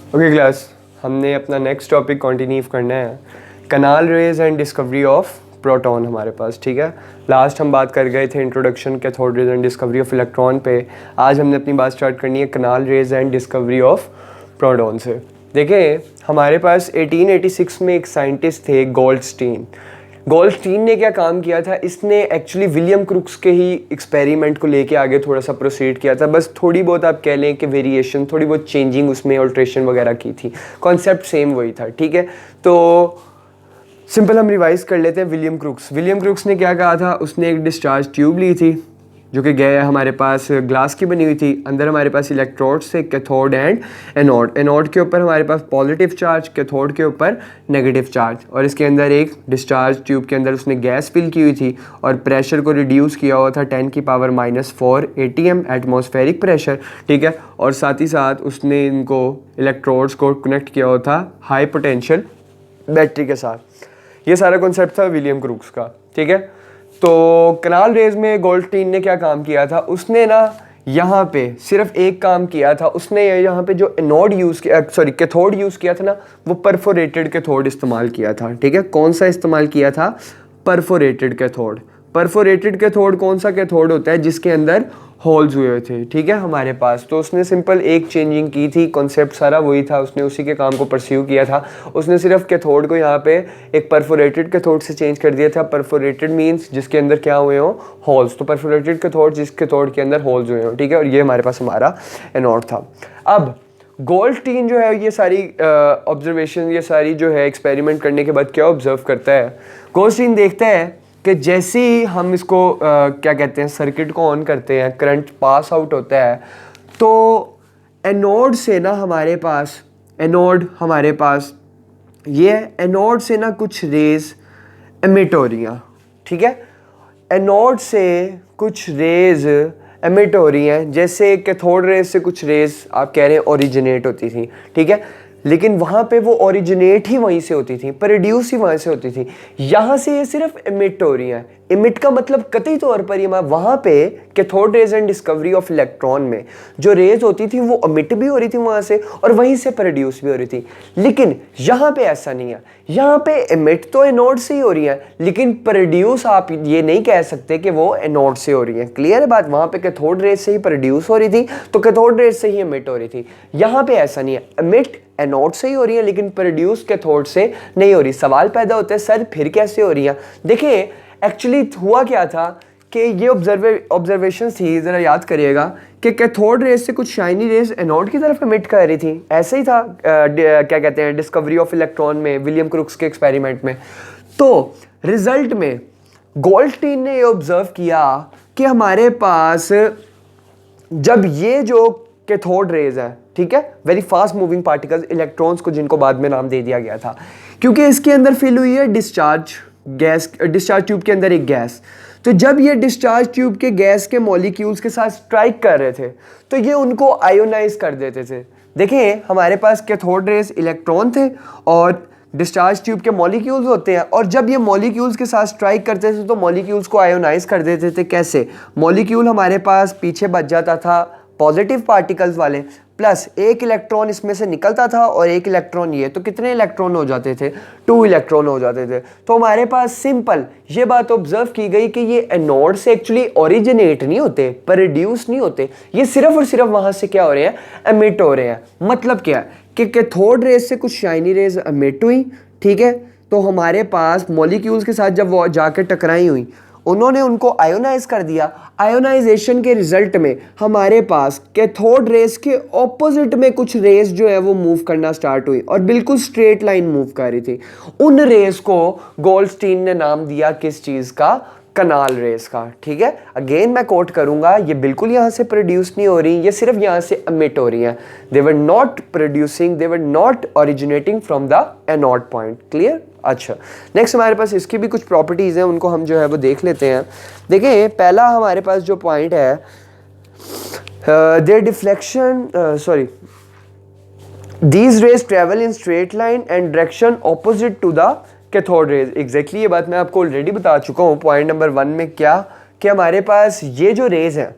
Okay class, हमने अपना next topic continue करना है, canal rays and discovery of proton हमारे पास। ठीक है, लास्ट हम बात कर गए थे introduction cathode rays and discovery of electron पे। आज हमने अपनी बात स्टार्ट करनी है canal rays and discovery of proton से। देखें, हमारे पास 1886 में एक साइंटिस्ट थे गोल्डस्टीन। गोल्डस्टीन ने क्या काम किया था, इसने एक्चुअली विलियम क्रुक्स के ही एक्सपेरिमेंट को लेके आगे थोड़ा सा प्रोसीड किया था। बस थोड़ी बहुत आप कह लें कि वेरिएशन, थोड़ी बहुत चेंजिंग उसमें, ऑल्ट्रेशन वगैरह की थी, कॉन्सेप्ट सेम वही था। ठीक है, तो सिंपल हम रिवाइज कर लेते हैं। विलियम क्रुक्स ने क्या कहा था, उसने एक डिस्चार्ज ट्यूब ली थी जो कि गया हमारे पास ग्लास की बनी हुई थी। अंदर हमारे पास इलेक्ट्रोड्स थे, कैथोड एंड एनोड। एनोड के ऊपर हमारे पास पॉजिटिव चार्ज, कैथोड के ऊपर नेगेटिव चार्ज, और इसके अंदर एक डिस्चार्ज ट्यूब के अंदर उसने गैस फिल की हुई थी और प्रेशर को रिड्यूस किया हुआ था 10⁻⁴ ATM एटमॉस्फेरिक प्रेशर। ठीक है, और साथ ही साथ उसने इनको इलेक्ट्रोड्स को कनेक्ट किया हुआ था हाई पोटेंशियल बैटरी के साथ। ये सारा कॉन्सेप्ट था विलियम क्रुक्स का। ठीक है, तो कनाल रेज में गोल्डस्टीन ने क्या काम किया था, उसने ना यहाँ पे सिर्फ एक काम किया था। उसने यहाँ पे जो एनोड यूज़ किया, सॉरी कैथोड यूज़ किया था ना, वो परफोरेटेड कैथोड इस्तेमाल किया था। ठीक है, कौन सा इस्तेमाल किया था, परफोरेटेड कैथोड। परफोरेटेड कैथोड कौन सा कैथोड होता है, जिसके अंदर होल्स हुए थे। ठीक है, हमारे पास तो उसने सिंपल एक चेंजिंग की थी, कॉन्सेप्ट सारा वही था, उसने उसी के काम को परस्यू किया था। उसने सिर्फ कैथोड को यहाँ पे एक परफोरेटेड कैथोड से चेंज कर दिया था। परफोरेटेड मींस जिसके अंदर क्या हुए हो, होल्स। तो परफोरेटेड कैथोड जिस कैथोड के अंदर होल्स हुए हो। ठीक है, और ये हमारे पास हमारा एनोड था। अब गोल्डस्टीन जो है ये सारी ऑब्जर्वेशन, ये सारी जो है एक्सपेरिमेंट करने के बाद क्या ऑब्जर्व करता है, गोल्डस्टीन देखता है कि जैसे ही हम इसको क्या कहते हैं, सर्किट को ऑन करते हैं, करंट पास आउट होता है, तो एनोड से ना हमारे पास, ये एनोड से ना कुछ रेज एमिट हो रही हैं। ठीक है, एनोड से कुछ रेज एमिट हो रही हैं, जैसे कैथोड रेज से कुछ रेज आप कह रहे हैं ओरिजिनेट होती थी। ठीक है, लेकिन वहाँ पे वो ओरिजिनेट ही वहीं से होती थी, प्रोड्यूस ही वहाँ से होती थी। यहाँ से ये सिर्फ इमिट हो रही हैं। इमिट का मतलब कतई तौर पर ये वहाँ पे cathode rays and discovery of electron में जो रेज होती थी वो इमिट भी हो रही थी वहाँ से, और वहीं से प्रोड्यूस भी हो रही थी। लेकिन यहाँ पे ऐसा नहीं है, यहाँ पे इमिट तो एनोड से ही हो रही है, लेकिन प्रोड्यूस आप ये नहीं कह सकते कि वो एनोड से हो रही है। क्लियर है बात, वहाँ पे कैथोड रेज से ही प्रोड्यूस हो रही थी, तो कैथोड रेज से ही इमिट हो रही थी। यहाँ पे ऐसा नहीं है, इमिट एनोड से ही हो रही है, लेकिन प्रोड्यूस कैथोड से नहीं हो रही। सवाल पैदा होता है, सर फिर कैसे हो रही है? देखिए, एक्चुअली हुआ क्या था कि ये ऑब्जर्वेशन थी, ज़रा याद करिएगा, कि कैथोड रेज से कुछ शाइनी रेज एनोड की तरफ एमिट कर रही थी। ऐसे ही था क्या कहते हैं, डिस्कवरी ऑफ इलेक्ट्रॉन में, विलियम क्रुक्स के एक्सपेरिमेंट में। तो रिजल्ट में गोल्डस्टीन ने ये ऑब्जर्व किया कि हमारे पास जब ये जो कैथोड रेज है, ठीक है, very fast moving particles, electrons को जिनको बाद में नाम दे दिया गया था, क्योंकि इसके अंदर फिल हुई है डिस्चार्ज ट्यूब के अंदर एक गैस। तो जब ये डिस्चार्ज ट्यूब के गैस के मॉलिक्यूल्स के साथ स्ट्राइक कर रहे थे, तो ये उनको आयोनाइज कर देते थे। देखिए, हमारे पास कैथोड रेज इलेक्ट्रॉन थे और डिस्चार्ज ट्यूब के मॉलिक्यूल्स होते हैं, और जब ये मॉलिक्यूल्स के साथ स्ट्राइक करते थे तो मॉलिक्यूल्स को आयोनाइज कर देते थे। कैसे? मॉलिक्यूल हमारे पास पीछे बच जाता था पॉजिटिव पार्टिकल्स वाले, प्लस एक इलेक्ट्रॉन इसमें से निकलता था और एक इलेक्ट्रॉन ये, तो कितने इलेक्ट्रॉन हो जाते थे? 2 इलेक्ट्रॉन हो जाते थे। तो हमारे पास सिंपल ये बात ऑब्जर्व की गई कि ये एनोड से एक्चुअली ओरिजिनेट नहीं होते, प्रोड्यूस नहीं होते, ये सिर्फ और सिर्फ वहां से क्या हो रहे हैं, एमिट हो रहे हैं। मतलब क्या है कि कैथोड रेज से कुछ शाइनी रेज एमिट हुई। ठीक है, तो हमारे पास मॉलिक्यूल्स के साथ जब वो जाकर टकराई हुई, उन्होंने उनको आयोनाइज कर दिया। आयोनाइजेशन के रिजल्ट में हमारे पास कैथोड रेज के ऑपोजिट में कुछ रेज जो है वो मूव करना स्टार्ट हुई, और बिल्कुल स्ट्रेट लाइन मूव कर रही थी। उन रेज को गोल्डस्टीन ने नाम दिया किस चीज का? कनाल रेज का। ठीक है, अगेन मैं कोट करूंगा, ये बिल्कुल यहां से प्रोड्यूस नहीं हो रही, ये सिर्फ यहां से एमिट हो रही हैं। They were not producing, they were not originating from the anode point. Clear? अच्छा, नेक्स्ट हमारे पास इसकी भी कुछ प्रॉपर्टीज़ हैं, उनको हम जो है वो देख लेते हैं। देखिए, पहला हमारे पास जो पॉइंट है, their deflection, these rays travel in straight line and direction opposite to the cathode rays. Exactly ये बात मैं आपको ऑलरेडी बता चुका हूँ पॉइंट नंबर 1 में, क्या कि हमारे पास ये जो रेज हैं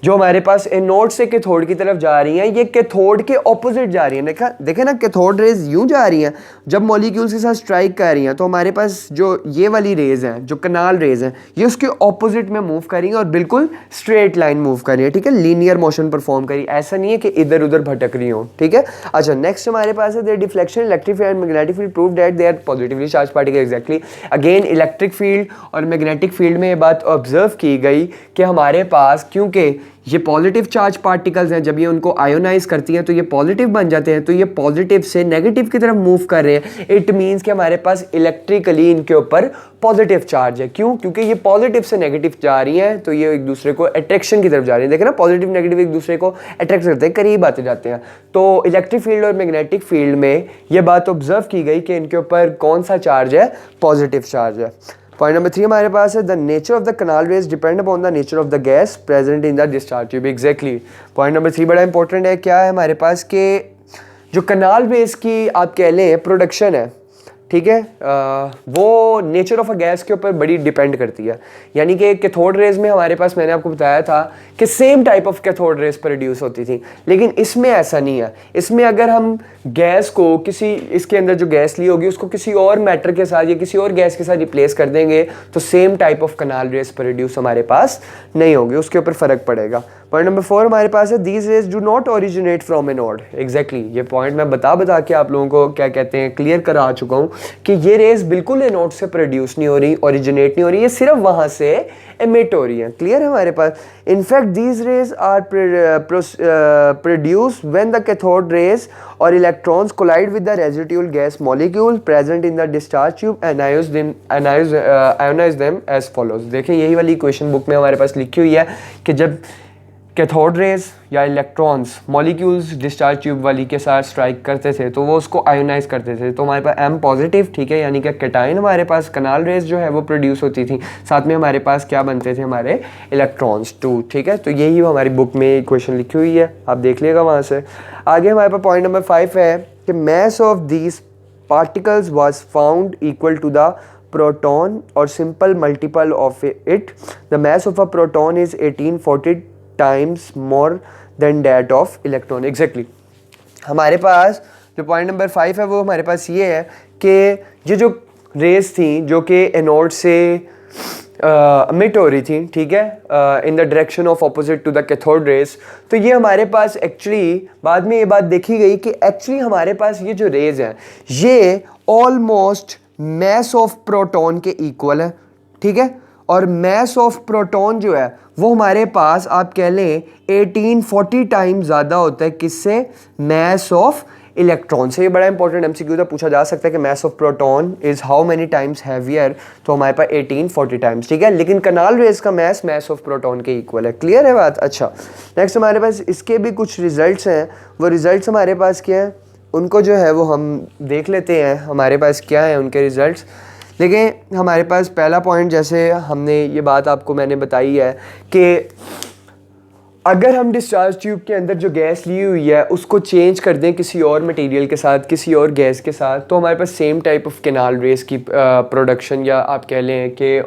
जो हमारे पास एनोड से कैथोड की तरफ जा रही हैं, ये कैथोड के ऑपोजिट जा रही हैं। देखा देखे ना, कैथोड रेज यूं जा रही हैं, जब मॉलिक्यूल्स के साथ स्ट्राइक कर रही हैं तो हमारे पास जो ये वाली रेज हैं, जो कनाल रेज हैं, ये उसके ऑपोजिट में मूव कर रही हैं और बिल्कुल स्ट्रेट लाइन मूव कर रही है, ठीक है, लीनियर मोशन परफॉर्म करी, ऐसा नहीं है कि इधर उधर भटक रही हो, ठीक है। अच्छा, नेक्स्ट हमारे पास है their deflection electric field and magnetic field prove that they are positively charge particle. Exactly, again electric field और मैग्नेटिक फील्ड में ये बात ऑब्जर्व की गई कि हमारे पास, क्योंकि ये पॉजिटिव चार्ज पार्टिकल्स हैं, जब ये उनको आयोनाइज करती हैं तो ये पॉजिटिव बन जाते हैं, तो ये पॉजिटिव से नेगेटिव की तरफ मूव कर रहे हैं। इट मीन्स कि हमारे पास इलेक्ट्रिकली इनके ऊपर पॉजिटिव चार्ज है। क्यों? क्योंकि ये पॉजिटिव से नेगेटिव जा रही हैं, तो ये एक दूसरे को अट्रैक्शन की तरफ जा रही हैं। देखें ना, पॉजिटिव नेगेटिव एक दूसरे को अट्रैक्ट करते हैं, करीब आते जाते हैं। तो इलेक्ट्रिक फील्ड और मैग्नेटिक फील्ड में ये बात ऑब्जर्व की गई कि इनके ऊपर कौन सा चार्ज है? पॉजिटिव चार्ज है। पॉइंट नंबर 3 हमारे पास है the nature of the canal rays depend upon the nature of the gas present in the discharge tube. Exactly, point number 3 बड़ा इंपॉर्टेंट है। क्या है हमारे पास के जो कनाल रेज की आप कह लें प्रोडक्शन है, ठीक है, वो नेचर ऑफ अ गैस के ऊपर बड़ी डिपेंड करती है। यानी कि कैथोड रेज में हमारे पास, मैंने आपको बताया था कि same type of cathode rays produce होती थी, लेकिन इसमें ऐसा नहीं है। इसमें अगर हम गैस को किसी, इसके अंदर जो गैस ली होगी उसको किसी और मैटर के साथ या किसी और गैस के साथ रिप्लेस कर देंगे तो same type of canal rays produce हमारे पास नहीं होगी, उसके ऊपर फर्क पड़ेगा। पॉइंट नंबर 4 हमारे पास है these raise do not originate from anode. Exactly, ये पॉइंट मैं बता के आप लोगों को क्या कहते हैं क्लियर करा चुका हूँ कि ये रेज बिल्कुल एनोड से प्रोड्यूस नहीं हो रही, ओरिजिनेट नहीं हो रही, ये सिर्फ वहाँ से एमिट हो रही है। क्लियर है हमारे पास? In fact these rays are produce when the cathode rays और electrons collide with the residual gas molecule present in the discharge tube ionize them as follows. देखें, यही वाली इक्वेशन बुक में हमारे पास लिखी हुई है कि जब कैथोड रेज या इलेक्ट्रॉन्स मॉलिक्यूल्स डिस्चार्ज ट्यूब वाली के साथ स्ट्राइक करते थे तो वो उसको आयोनाइज करते थे, तो हमारे पास एम पॉजिटिव, ठीक है, यानी कि कैटाइन हमारे पास कनाल रेज जो है वो प्रोड्यूस होती थी, साथ में हमारे पास क्या बनते थे? हमारे इलेक्ट्रॉन्स टू, ठीक है। तो यही हमारी बुक में इक्वेशन लिखी हुई है, आप देख लीजिएगा वहाँ से। आगे हमारे पास पॉइंट नंबर 5 है कि mass of these particles was found equal to the proton or simple multiple of it. The mass of a proton is 1840 times more than that of electron. Exactly. हमारे पास जो पॉइंट नंबर 5 है वो हमारे पास ये है कि ये जो रेस थी जो कि एनोड से एमिट हो रही थी, ठीक है, in the direction of opposite to the cathode rays, तो ये हमारे पास एक्चुअली बाद में ये बात देखी गई कि एक्चुअली हमारे पास ये जो रेज हैं ये ऑलमोस्ट मैस ऑफ प्रोटॉन के इक्वल है, ठीक है, और मैस ऑफ प्रोटॉन जो है वो हमारे पास आप कह लें 1840 टाइम ज़्यादा होता है किससे? मैस ऑफ इलेक्ट्रॉन से। ये बड़ा इंपॉर्टेंट एमसीक्यू था, पूछा जा सकता है कि mass of proton is how many times heavier, तो हमारे पास 1840 टाइम्स, ठीक है, लेकिन कनाल रेज का मैस ऑफ प्रोटॉन के इक्वल है। क्लियर है बात? अच्छा, नेक्स्ट हमारे पास इसके भी कुछ रिजल्ट्स हैं, वो रिजल्ट्स हमारे पास क्या है उनको जो है वो हम देख लेते हैं हमारे पास क्या है उनके रिजल्ट्स। लेकिन हमारे पास पहला पॉइंट, जैसे हमने ये बात आपको मैंने बताई है कि अगर हम डिस्चार्ज ट्यूब के अंदर जो गैस ली हुई है उसको चेंज कर दें किसी और मटेरियल के साथ, किसी और गैस के साथ, तो हमारे पास same type of canal rays की प्रोडक्शन या आप कह लें कि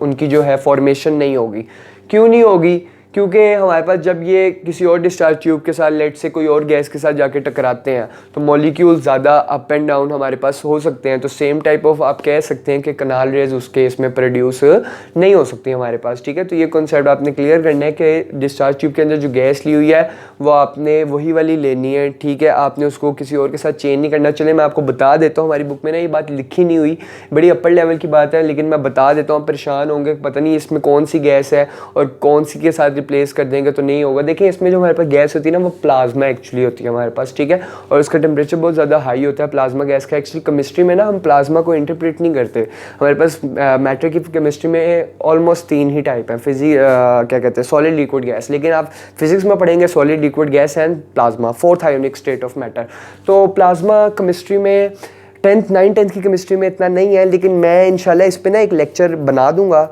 उनकी जो है फॉर्मेशन नहीं होगी। क्यों नहीं होगी? क्योंकि हमारे पास जब ये किसी और डिस्चार्ज ट्यूब के साथ लेट से कोई और गैस के साथ जाके टकराते हैं तो मॉलिक्यूल ज़्यादा अप एंड डाउन हमारे पास हो सकते हैं, तो सेम टाइप ऑफ आप कह सकते हैं कि कनाल रेज उस केस में प्रोड्यूस नहीं हो सकती हमारे पास, ठीक है। तो ये कॉन्सेप्ट आपने क्लियर करना है कि डिस्चार्ज ट्यूब के अंदर जो गैस ली हुई है वो आपने वही वाली लेनी है, ठीक है, आपने उसको किसी और के साथ चेंज नहीं करना। चले मैं आपको बता देता हूँ, हमारी बुक में ना ये बात लिखी नहीं हुई, बड़ी अपर लेवल की बात है, लेकिन मैं बता देता हूँ, परेशान होंगे पता नहीं इसमें कौन सी गैस है और कौन सी के साथ रिप्लेस कर देंगे तो नहीं होगा। देखिए, इसमें जो हमारे पास गैस होती है ना वो प्लाज्मा एक्चुअली होती है हमारे पास, ठीक है, और उसका टेम्परेचर बहुत ज़्यादा हाई होता है प्लाज्मा गैस का। एक्चुअली केमिस्ट्री में ना हम प्लाज्मा को इंटरप्रेट नहीं करते, हमारे पास मैटर की केमिस्ट्री में ऑलमोस्ट 3 ही टाइप है, क्या कहते हैं, सॉलिड लिक्विड गैस, लेकिन आप फिजिक्स में पढ़ेंगे solid liquid gas and plasma, 4th ionic state of matter. तो प्लाज्मा केमिस्ट्री में 9th की केमिस्ट्री में इतना नहीं है, लेकिन मैं इंशाल्लाह इस पर ना एक लेक्चर बना दूंगा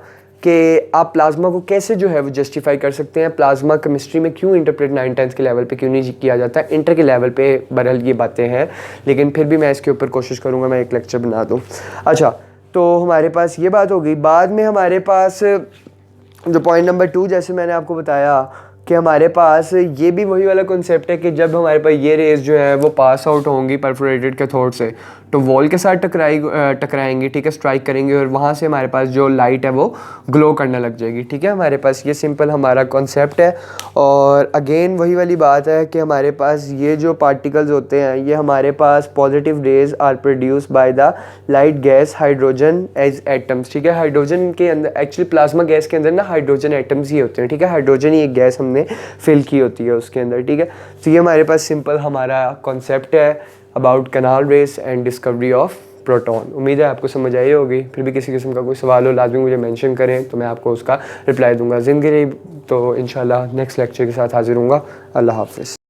कि आप प्लाज्मा को कैसे जो है वो जस्टिफाई कर सकते हैं, प्लाज्मा केमिस्ट्री में क्यों इंटरप्रेट 9th के लेवल पे क्यों नहीं किया जाता है, इंटर के लेवल पे बहरहाल ये बातें हैं, लेकिन फिर भी मैं इसके ऊपर कोशिश करूँगा मैं एक लेक्चर बना दूँ। अच्छा, तो हमारे पास ये बात हो गई। बाद में हमारे पास जो पॉइंट नंबर 2, जैसे मैंने आपको बताया कि हमारे पास ये भी वही वाला कॉन्सेप्ट है कि जब हमारे पास ये रेज जो है वो पास आउट होंगी परफोरेटेड कैथोड से तो वॉल के साथ टकराएंगी, ठीक है, स्ट्राइक करेंगे और वहाँ से हमारे पास जो लाइट है वो ग्लो करने लग जाएगी, ठीक है। हमारे पास ये सिंपल हमारा कॉन्सेप्ट है। और अगेन वही वाली बात है कि हमारे पास ये जो पार्टिकल्स होते हैं ये हमारे पास positive rays are produce by the light gas hydrogen as atoms, ठीक है। हाइड्रोजन के अंदर एक्चुअली प्लाज्मा गैस के अंदर ना हाइड्रोजन एटम्स ही होते हैं, ठीक है। हाइड्रोजन ही एक गैस हमने फिल की होती है उसके अंदर, ठीक है। तो ये हमारे पास सिंपल हमारा कॉन्सेप्ट है about canal rays and discovery of proton. उम्मीद है आपको समझ आई होगी। फिर भी किसी किस्म का कोई सवाल हो लाजमी मुझे मेंशन करें तो मैं आपको उसका रिप्लाई दूंगा। ज़िंदगी रही तो इंशाल्लाह नेक्स्ट लेक्चर के साथ हाजिर हूँगा। अल्लाह हाफ़िज़।